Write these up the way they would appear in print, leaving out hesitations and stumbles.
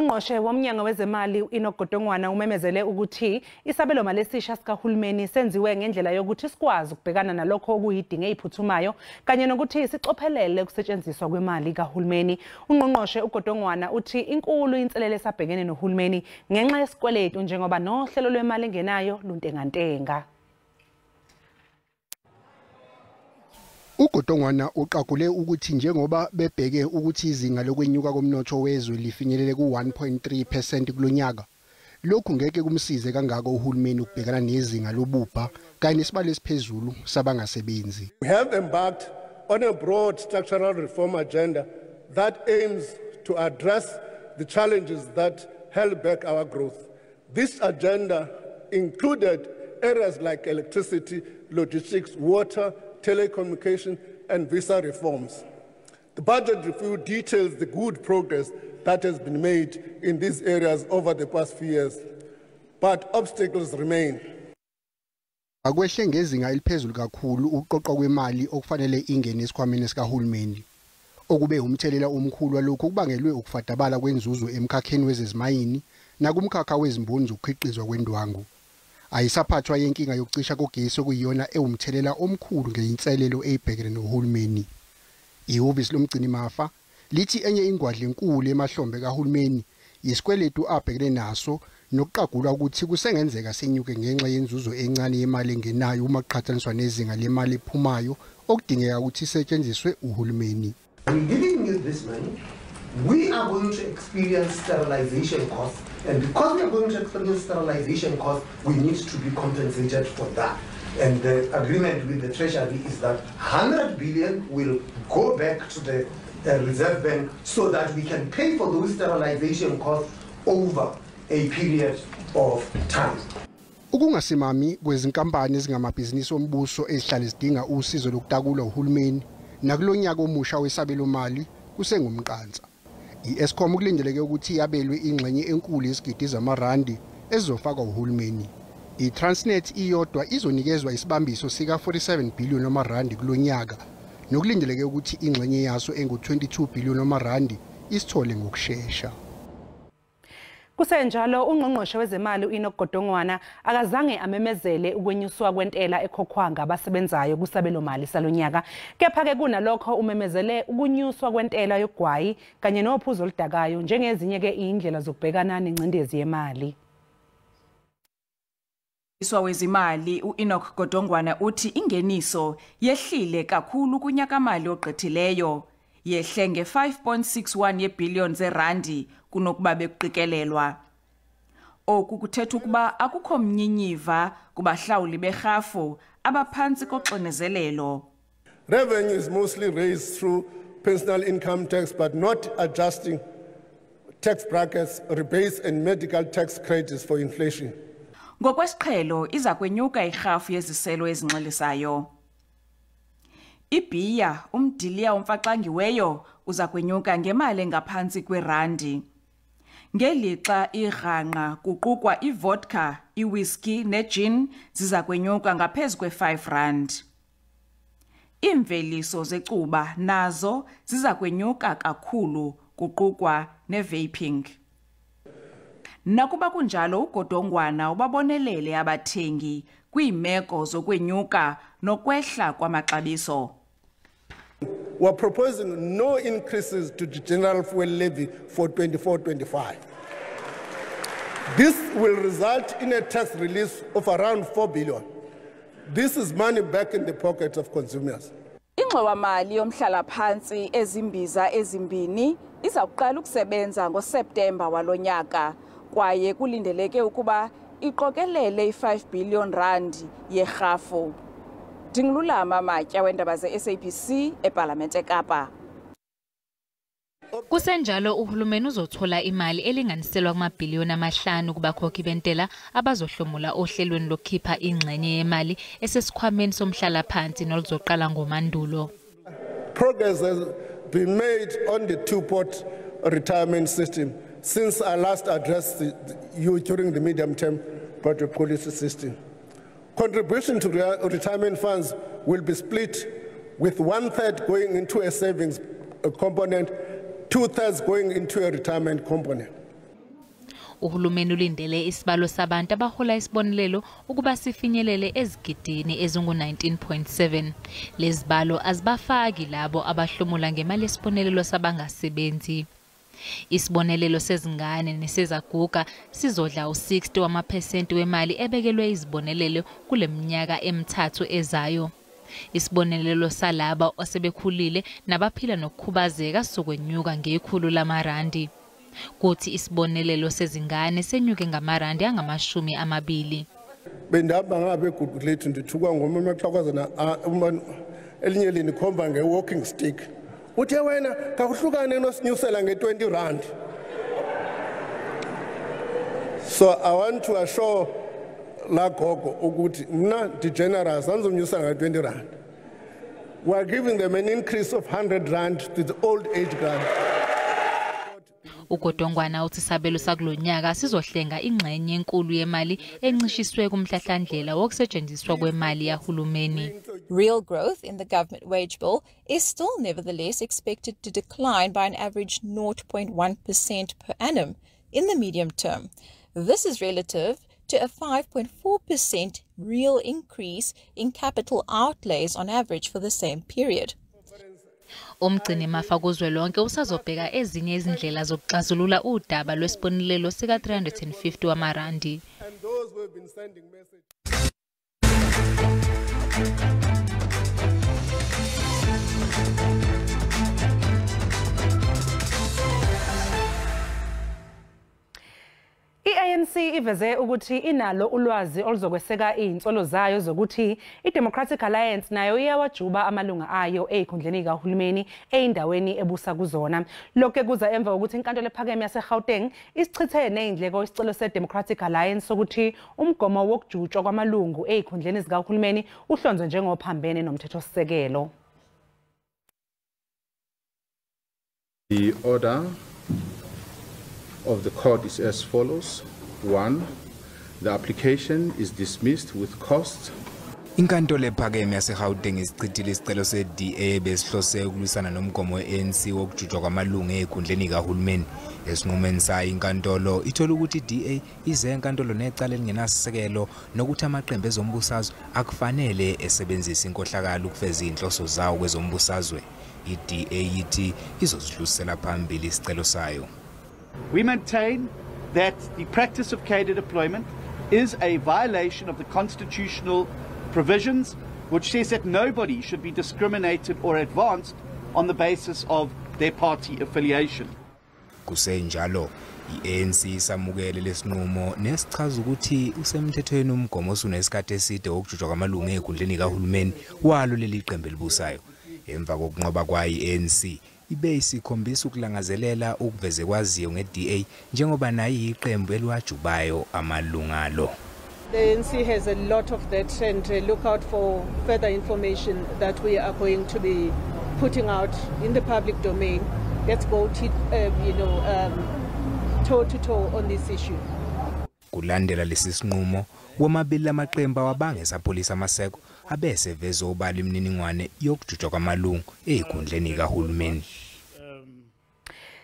Ungqongqoshe womnyango wezemali uNokgodongwana umemezele ukuthi isabelomali esisha sikahulumeni senziwe ngendlela yokuthi sikwazi ukubhekana nalokho okuyidinga eziphuthumayo kanye nokuthi sicophelele ukusetshenziswa kwemali kahulumeni. Ungqongqoshe uGodongwana uthi inkulu inselele esabhekene nohulumeni ngenxa yesikweletu njengoba nohlelo lwemali engenayo luntengantenga. uGodongwana uqagule ukuthi njengoba bebheke ukuthi izinga lokwenyuka komnotho wezwe lifinyelele ku-1.3% kulonyaka, lokhu ngeke kumsize kangako uhulumeni ukubhekana nezinga lobubha kanye nesibalo esiphezulu sabangasebenzi. We have embarked on a broad structural reform agenda that aims to address the challenges that held back our growth. This agenda included areas like electricity, logistics, water, telecommunication and visa reforms. The budget review details the good progress that has been made in these areas over the past few years, but obstacles remain. Akwehle ngezinga eliphezulu kakhulu uqoqo kwemali okufanele ingene esikhwameni sikahulumeni. Okube umthelela omkhulu walokho kubangelwe ukufadabala kwenzuzo emkhakheni wezezimayini nakumkhakha wezimboni zokukhiqizwa kwendwangu. Ayisaphathwa yenkinga yokucisha kogesi okuyiyona ewumthelela omkhulu ngeyinselelo eyibhekene nohulumeni. Ihhovisi lomgcini mafa lithi enye ingwadla enkulu emahlombe kahulumeni yisikweletu abhekene naso nokuqagulwa ukuthi kusengenzeka senyuke ngenxa yenzuzo encane yemali engenayo uma kuqhathaniswa nezinga lemali ephumayo okudingeka ukuthi isetshenziswe uhulumeni. Giving you this money, we are going to experience sterilization costs, and because we are going to experience sterilization costs, we need to be compensated for that. And the agreement with the Treasury is that 100 billion will go back to the Reserve Bank so that we can pay for those sterilization costs over a period of time. Ukungasimami kwezinkampani ezingamabhizinisi ombuso ezihlala zidinga usizo lokutakulwa uhulumeni nakulonyaka omusha wesabelomali kusengumqansa. I-Eskom kulindeleke ukuthi yabelwe ingxenye enkulu yesigidi zamarandi ezizofakwa uhulumeni. I-Transnet iyodwa izonikezwa isibambiso sika 47 billion amarandi kulonyaka nokulindeleke ukuthi ingxenye yaso engu-22 billion amarandi isithole ngokushesha. Kusenjalo ungqongqoshe wezemali uNokgodongwana akazange amemezele ukwenyuswa kwentela ekhokhwa ngabasebenzayo kusabelomali salonyaka, kepha ke kunalokho umemezele ukunyuswa kwentela yogwayi kanye nophuzo oludakayo njengezinye ke indlela zokubhekana nencindezi yemali. Iswa wezimali uNokgodongwana uthi ingeniso yehlile kakhulu kunyaka mali ogqithileyo, yehle nge-5.61 yebillion zerandi kunokuba bekuqikelelwa. Oku kuthetha ukuba akukho mnyinyiva kubahlawuli berhafu abaphantsi koxinezelelo. Revenue is mostly raised through personal income tax, but not adjusting tax brackets, rebates and medical tax credits for inflation. Ngokwesiqhelo iza kwenyuka irhafu yeziselo ezinxilisayo. Ibhiya umdiliya omfaxangiweyo uza kwenyuka ngemali engaphansi kwerandi. Ngelixa irhanqa kuqukwa ivodka, iwhisky negin ziza kwenyuka ngaphezulu kwe-5 rand. Imveliso zecuba nazo ziza kwenyuka kakhulu kuqukwa nevaping. Nakuba kunjalo uGodongwana ubabonelele abathengi kwiimeko zokwenyuka nokwehla kwamaxabiso. We are proposing no increases to the general fuel levy for 24-25. This will result in a tax release of around 4 billion. This is money back in the pockets of consumers. Ingxowa-mali yomhlala phansi ezimbiza ezimbini iza kuqala ukusebenza ngoSeptemba walonyaka, kwaye kulindeleke ukuba iqokelele i-5 billion rand yerhafu. Dingululama Matya wendaba ze-SABC eParlamente eKapa. Kusenjalo uhulumeni uzothola imali elinganiselwa kumabhiliyoni amahlanu kubakhokhi bentela abazohlomula ohlelweni lokukhipha ingxenye yemali esesikhwameni somhlala phansi noluzoqala ngoMandulo. Progress has been made on the two-pot retirement system since I last addressed you during the medium-term budget policy system. Contribution to retirement funds will be split with 1/3 going into a savings component, 2/3 going into a retirement component. Uhulumeni ulindele isibalo sabantu abahola isibonelelo ukuba sifinyelele ezigidini ezingu-19.7. Lezibalo azibafaki labo abahlomula ngemali yesibonelelo sabangasebenzi. Isibonelelo sezingane nesezaguga sizodla u-60 wamaphesenti wemali ebekelwe izibonelelo kule minyaka emithathu ezayo. Isibonelelo salaba asebekhulile nabaphila nokukhubazeka sokwenyuka ngekhulu lamarandi. Kuthi isibonelelo sezingane senyuke ngamarandi angama-20. Bendihamba ngabe eGugulethu ndithukwa ngomama exhakwazana elinye lindikhomba nge-walking stick. Uthe wena kakuhlukane nosinyusela nge-20 rand. So I want to assure Lagogo ukuthi mna degenerous anzomnyusela nge-20 rand. We are giving them an increase of 100 rand to the old age grant. Ugodongwana uthi isabelo sakulonyaka sizohlenga ingxenye enkulu yemali encishiswe kumhlahlandlela wokusetshenziswa kwemali yahulumeni. Real growth in the government wage bill is still nevertheless expected to decline by an average 0.1% per annum in the medium term. This is relative to a 5.4% real increase in capital outlays on average for the same period. Umgcini mafa kuzwelonke usazobheka ezinye izindlela zokuxazulula udaba lwesibonelelo sika-350 wamarandi. I-ANC iveze ukuthi inalo ulwazi oluzokweseka izinsolo zayo zokuthi i-Democratic Alliance nayo iyawajuba amalunga ayo ezikhundleni zikahulumeni eindaweni ebusa kuzona. Lokho kuza emva ukuthi inkantolo ephakeme yaseGauteng isichithe nezindleko isicelo se-Democratic Alliance sokuthi umgomo wokujutshwa kwamalungu ezikhundleni zikahulumeni uhlonzwe njengophambene nomthethosisekelo. The order of the court is as follows. 1. The application is dismissed with costs. Inkantolo ephakeme yaseGauteng isichithile isicelo se-DA besihlose ukulwisana nomgomo we-ANC wokujutshwa kwamalungu ezikhundleni zikahulumeni. Esinqumeni sayo inkantolo ithola ukuthi i-DA ize enkantolo necala elingenasisekelo nokuthi amaqembu ezombusazwe akufanele esebenzise inkohlakalo ukufeza izinhloso zawo kwezombusazwe. I-DA yithi izozidlulisela phambili isicelo sayo. We maintain that the practice of cadre deployment is a violation of the constitutional provisions which says that nobody should be discriminated or advanced on the basis of their party affiliation. Kusenjalo, i-ANC isamukele lesinqumo nesichaza ukuthi usemthethweni umgomo osunesikhathi eside wokujutshwa kwamalungu ezikhundleni zikahulumeni walo leli qembu elibusayo. Emva kokunqoba kwayo i-ANC ibe isikhombisa ukulangazelela ukuveze kwaziyo nge-DA njengoba nayo iqembu eliwajubayo amalunga alo. The ANC has a lot of that, and look out for further information that we are going to be putting out in the public domain. Let's go toe to toe on this issue. Kulandela lesi sinqumo, womabili amaqembu awabangeza polisi amaseko abese veze obala imininingwane yokujutshwa kwamalungu ezikhundleni zikahulumeni.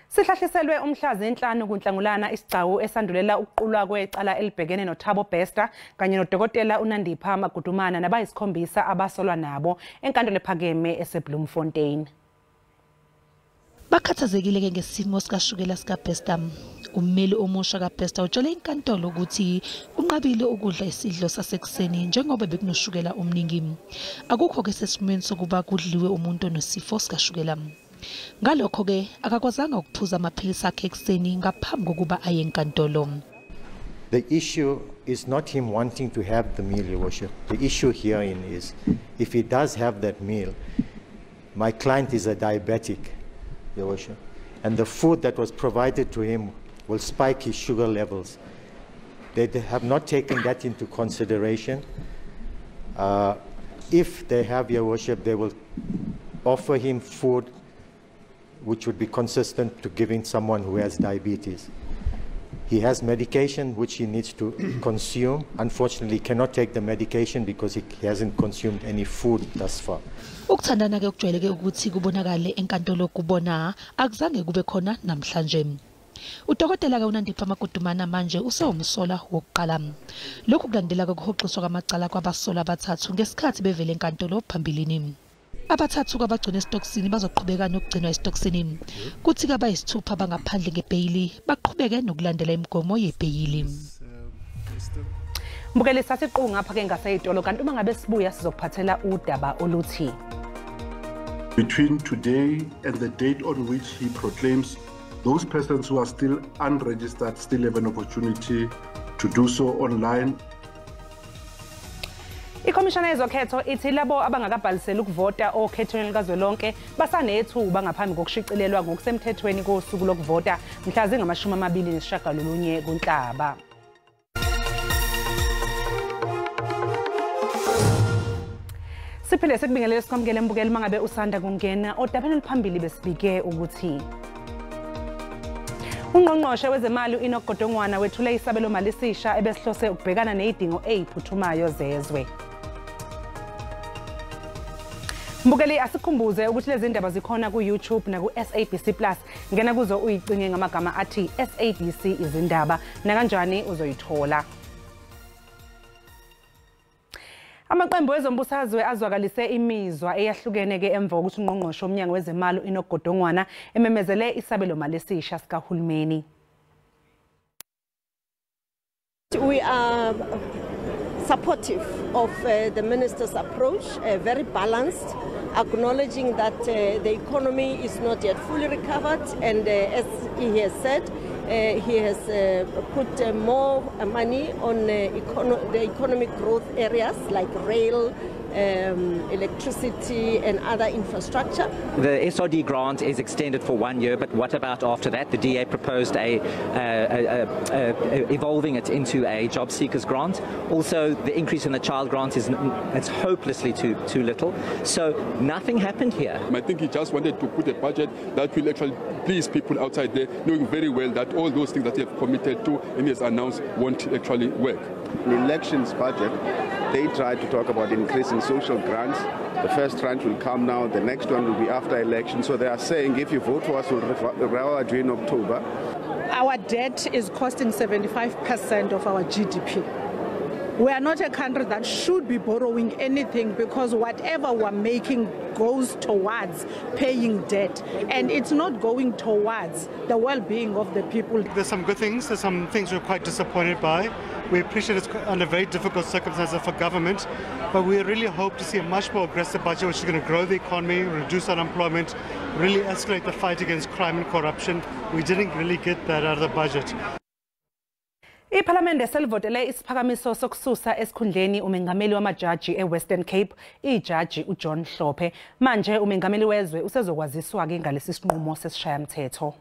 Sihlahliselwe umhlazi 5 kuNhlangulana isigcawu esandulela ukuqulwa kwecala elibhekene noThabo Bester kanye nodokotela uNandipha Magudumana nabayisikhombisa abasolwa nabo enkantolo ephakeme eseBloemfontein. Bakhathazekile ngesimo sikashukela sikaBester. Ummeli omusha kaBester utshele inkantolo ukuthi unqabile ukudla isidlo sasekuseni njengoba bekunoshukela omningi. Akukho ke sesimweni sokuba kudliwe umuntu onesifo sikashukela. Ngalokho ke akakwazanga ukuphuza amaphilisi akhe ekseni ngaphambi kokuba aye enkantolo. The issue is not him wanting to have the meal, Your Worship. The issue herein is if he does have that meal, my client is a diabetic, Your Worship, and the food that was provided to him will spike his sugar levels. They have not taken that into consideration. If they have, Your Worship, they will offer him food which would be consistent to giving someone who has diabetes. He has medication which he needs to consume. Unfortunately, he cannot take the medication because he hasn't consumed any food thus far. Ukuthandana ke ukujwayeleke ukuthi kubonakale enkantolo kubona akuzange kube khona namhlanje. Udokotela kaUnandipha Magudumana manje usewumsola wokuqala. Lokhu kulandela ukuhoxiswa kwamacala kwabasola abathathu ngesikhathi bevele enkantolo phambilini. Abathathu kwabagcina esitokisini bazoqhubeka nokugcinwa esitokisini. Kuthi kabayisithupha bangaphandle ngebheyili baqhubeke nokulandela imigomo yebheyili. Mbukeli sasiqhu ngapha ke ngaseyitolo kanti uma ngabe sibuya sizokuphathela udaba oluthi between today and the date on which he proclaims those persons who are still unregistered still have an opportunity to do so online. Ikomishana yezokhetho ithi labo abangakabhaliseli ukuvota okhethweni likazwelonke basanethuba ngaphambi kokushicilelwa ngokusemthethweni kosuku lokuvota mhla zingama-29 kuNhlaba. Siphinde sikubingelele sikwamukele mbukeli mangabe usanda kungena odabeni liphambili besibike ukuthi Ungqongqoshe wezemali uEnoch Godongwana wethule isabelo mali esisha ebesihlose ukubhekana nezidingo eziphuthumayo zezwe. Mbukeli asikhumbuze ukuthi lezi ndaba zikhona ku YouTube na ku SABC Plus. Ngena kuzo uyicinge ngamagama athi SABC Izindaba na kanjani uzoyithola. Amaqembu ezombusazwe azwakalise imizwa eyahlukene ke emva kokuthi ungqongqoshe omnyango wezemali uEnoch Godongwana ememezele isabelo mali esisha sikahulumeni. We are supportive of the minister's approach, very balanced, acknowledging that the economy is not yet fully recovered, and as he has said, he has put more money on the economic growth areas like rail, electricity and other infrastructure. The SRD grant is extended for 1 year, but what about after that? The DA proposed evolving it into a job seekers grant. Also, the increase in the child grant it's hopelessly too little. So nothing happened here. I think he just wanted to put a budget that will actually please people outside there, knowing very well that all those things that he has committed to and he has announced won't actually work. The elections budget, they tried to talk about increasing social grants. The first tranche will come now, the next one will be after election. So they are saying if you vote for us, we'll roll during October. Our debt is costing 75% of our GDP. We are not a country that should be borrowing anything because whatever we're making goes towards paying debt, and it's not going towards the well-being of the people. There's some good things, there's some things we're quite disappointed by. We appreciate it's under very difficult circumstances for government, but we really hope to see a much more aggressive budget which is going to grow the economy, reduce unemployment, really escalate the fight against crime and corruption. We didn't really get that out of the budget. Iparlamente selivotele isiphakamiso sokususa esikhundleni umengameli wamajaji eWestern Cape, ijaji uJohn Hlophe. Manje umengameli wezwe usezokwaziswa ke ngalesi sinqumo sesishayamthetho.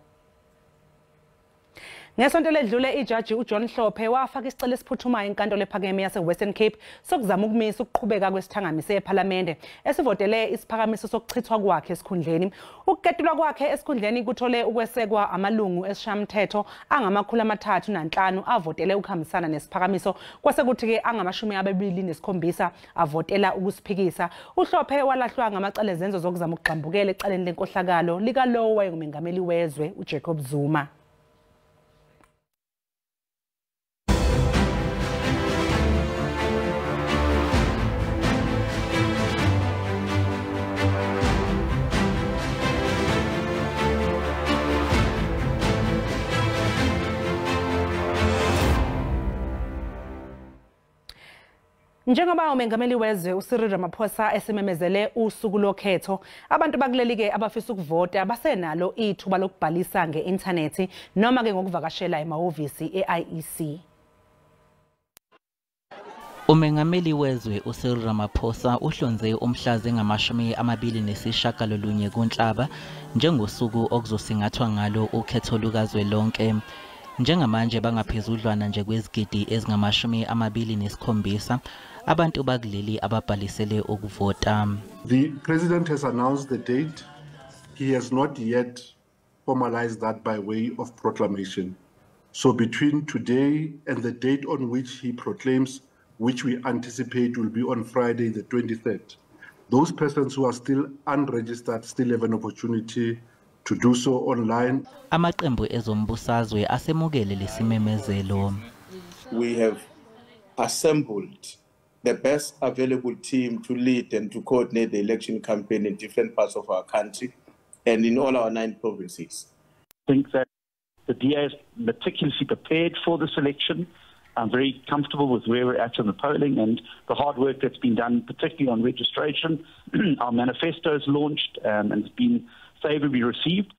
Ngesonto ledlule ijaji uJohn Hlophe wafaka isicelo esiphuthumayo enkantolo ephakeme yaseWestern Cape sokuzama ukumisa ukuqhubeka kwesithangami seParlamente esivotele isiphakamiso sokuchithwa kwakhe esikhundleni. Ukuketulwa kwakhe esikhundleni kuthole ukwesekwa amalungu esishamthetho angama-35 avotele ukuhambisana nesiphakamiso kwasekuthi ke angama-27 avotela ukusiphikisa. uHlophe walahlwa ngamacala ezenzo zokuzama ukugxambukela ecaleni lenkohlakalo likalowo wayengumengameli wezwe uJacob Zuma. Njengoba umengameli wezwe uCyril Ramaphosa esememezele usuku lokhetho, abantu bakuleli ke abafisa ukuvota basenalo ithuba lokubhalisa nge-internet noma ke ngokuvakashela emahhovisi eIEC. Umengameli wezwe uCyril Ramaphosa uhlonze umhla zingama-29 kuNhlaba njengosuku okuzosingathwa ngalo ukhetho lukazwelonke. Njengamanje bangaphezudlwana nje kwezigidi ezingama-27 abantu bakuleli ababhalisele ukuvota. The president has announced the date. He has not yet formalized that by way of proclamation. So between today and the date on which he proclaims, which we anticipate will be on Friday the 23rd, those persons who are still unregistered still have an opportunity to do so online. Amaqembu ezombusazwe asemukele lesimemezelo. We have assembled the best available team to lead and to coordinate the election campaign in different parts of our country and in all our 9 provinces. I think that the DA is meticulously prepared for this election. I'm very comfortable with where we're at in the polling and the hard work that's been done, particularly on registration. Our manifesto is launched and it's been favorably received.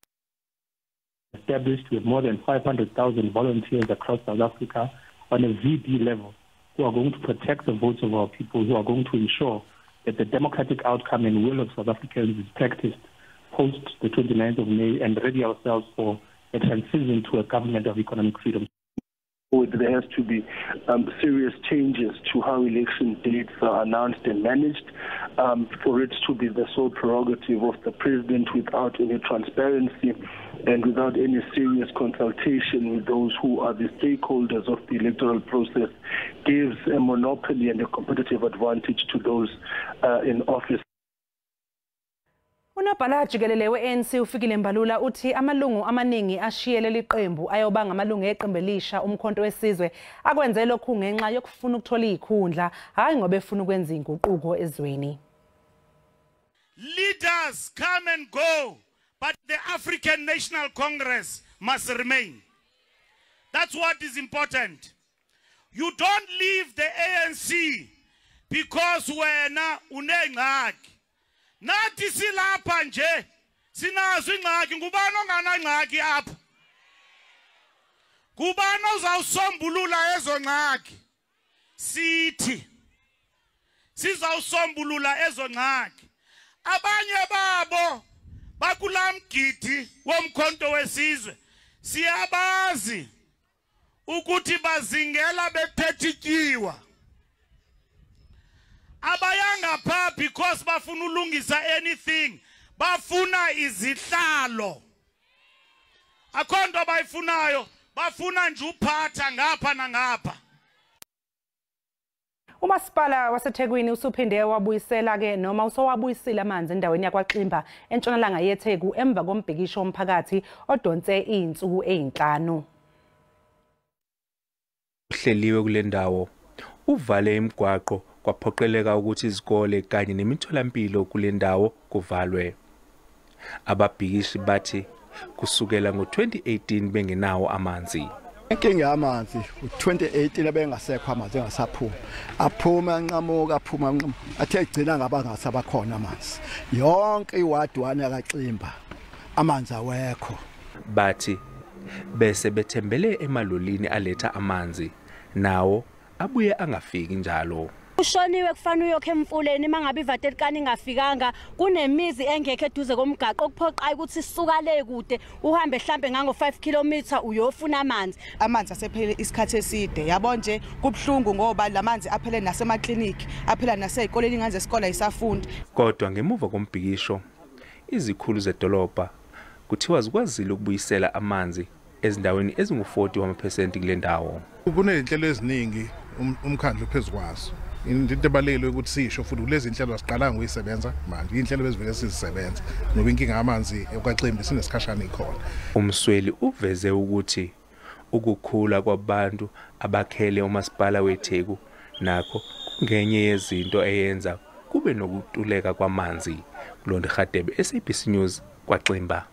Established with more than 500,000 volunteers across South Africa on a VD level who are going to protect the votes of our people, who are going to ensure that the democratic outcome and will of South Africans is practiced post the 29th of May and ready ourselves for a transition to a government of economic freedom. There has to be serious changes to how election dates are announced and managed, for it to be the sole prerogative of the president without any transparency and without any serious consultation with those who are the stakeholders of the electoral process gives a monopoly and a competitive advantage to those in office. Unobhala jikelele we-ANC ufikile Mbalula uthi amalungu amaningi ashiyele liqembu ayoba ngamalungu eqembu elisha umkhonto wesizwe akwenze lokhu ngenxa yokufuna ukuthola izikhundla hayi ngoba efuna ukwenza inguquko ezweni. Leaders come and go, but the African National Congress must remain. That's what is important. You don't leave the ANC because wena unengxaki. Nathi silapha nje sinazo ingxaki ngubani ongana ngxaki apha kubani uzawusombulula ezo ngxaki sithi sizawusombulula ezo ngxaki abanye babo bakulamgidi womkhonto wesizwe siyabazi ukuthi bazingela bephethikiwa abayanga pha because bafuna ulungisa anything bafuna izihlalo akhonto abayifunayo bafuna nje uphatha ngapha nangapha. Umasipala waseThekwini usuphinde wabuyisela ke noma usowabuyisile amanzi endaweni yakwaXimba entshonalanga yeTheku emva kombhikisho womphakathi odonse izinsuku ezi5. Uhleliwe kule ndawo uvale imigwaqo kwaphoqeleka ukuthi izikole kanye nemitholampilo kule ndawo kuvalwe. Ababhikishi bathi kusukela ngo-2018 bengenawo amanzi. Inkinga yamanzi u-2018 bengasekho amanzi engasaphuma aphuma anqamuka aphuma anqamuka athe egcina ngabangasabakhona amanzi yonke iwadwana yakaXimba amanzi awekho. Bathi bese bethembele emalolini aletha amanzi nawo abuye angafiki njalo. Ushoniwe kufanele uyokhe emfuleni mangabe ivatelikani ingafikanga kunemizi engekho eduze komgaqo okuphoqayo ukuthi sisuka le kude uhambe mhlambe ngango 5 km uyofuna amanzi. Amanzi asephele isikhathi eside yabo nje kubhlungu ngoba lamanzi aphele nasemakliniki aphela nasezikoleni ingaze isikole isafundi. Kodwa ngemuva kombhikisho izikhulu zedolobha kuthiwa zikwazile ukubuyisela amanzi ezindaweni ezingu-40% kule ndawo. Kunezinhlelo eziningi umkhandlu phezukwazo. Into ebalekile ukuthi sisho futhi kulezi inhlelo siqala ngokuyisebenza manje inhlelo bezivele sizisebenza ngoba inkinga yamanzi ekwaXimba sinesikhashana ikhona. Umsweli uveze ukuthi ukukhula kwabantu abakhele umasipala weTheku nakho kungenye yezinto eyenza kube nokutuleka kwamanzi. Londi Khadebe, SABC News, kwaXimba.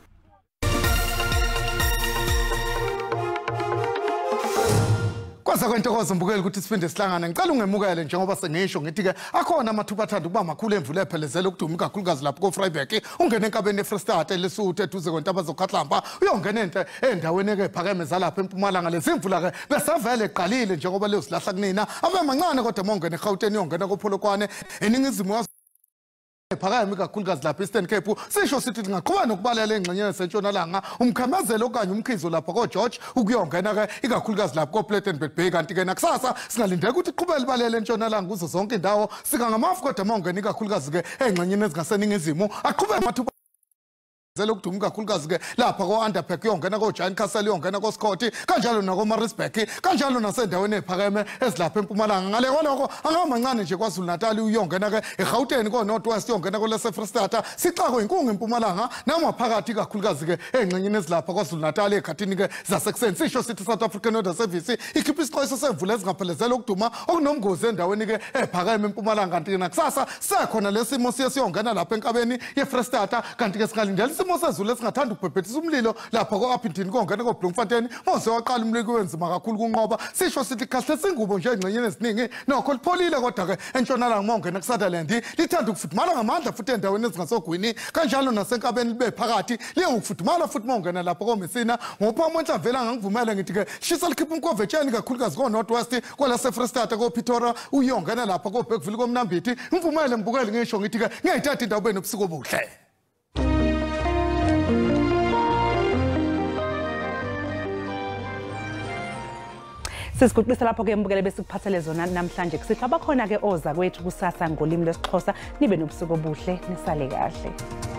Kwaza kwentokozo mbukeli ukuthi siphinde sihlangane ngicela ungemukele njengoba sengisho ngithi ke akhona amathuba athanda ukuba makhulu emvula ephelezela ukuduma kakhulukazi lapho koFreiburg ungena enkabeni eFreystata lesuthe eduze kwentaba zoKhahlamba uyongena endaweni ephakeme zalapha eMpumalanga lezimvula ke besavele eqalile njengoba leyo silahla kunina abemancane kodwa mongena eGauteng uyongena koPolokwane eningizimu phakame kakhulukazi lapha eStern Cape sisho sithi ngaqhubeka nokubalela engxenyeni esentshonalanga umkhamazelo okanye umkhizo lapha koGeorge ukuyongena ke ikakhulukazi lapha koPlattenberg Bay kanti ke nakusasa singalindeka ukuthi iqhubele ibalele entshonalanga kuzo zonke indawo sika ngamafu kodwa mongena ikakhulukazi ke engxenyeni ezingaseningizimu aqhubeka Zelokuduma kakhulukazi ke lapha ko Underpack yongena ko Giant Castle yongena ko Scott kanjalo nako Maritzburg kanjalo nasendaweni ephakeme ezilapha eMpumalanga ngale kwaloko angamancane nje kwaZulu Natal uyongena ke eGauteng ko North West yongena ko leSefrestata sixako inkungu eMpumalanga namaphakathi kakhulukazi ke engxenyeni ezilapha kwaZulu Natal ekhathini ke zasekuseni sisho sithi South African Weather Service ikhipha isixwayiso semvula ezingaphelezela ukuduma okunomgozi endaweni ke ephakeme eMpumalanga kanti nakusasa sekhona lesimo siyongena lapha enkabeni yeFrestata kanti ke singalindela isimo sezulu esingathanda ukubhebhethisa umlilo lapha ko-Appington kongena ko-Bloemfontein mose waqala umlilo wenzima kakhulu kunqoba sisho sithi kahle singubo nje engxenyeni eziningi nokho lipholile kodwa-ke entshonalanga mongena ku-Sutherland lithanda ukufudumala ngamandla futhi endaweni ezingasogwini kanjalo nasenkabeni libe phakathi liye ukufudumala futhi mongena lapha komesina ngophamo enhlavela angangivumela ngithi-ke shisa likhipha umkovetsheni kakhulukazi ko-North West kwelaseFrestata ko-Pretoria uyongena lapha ko-Bergville komnambithi ngivumele ngibukele ngisho ngithi-ke ngiyayithatha indawo benobusuku obuhle. Sisikuqisa lapho ke mbukele bese kuphathele zona namhlanje kusithi abakhona ke oza kwethu kusasa ngolimi lwesiXhosa nibe nobusuku obuhle nisale kahle.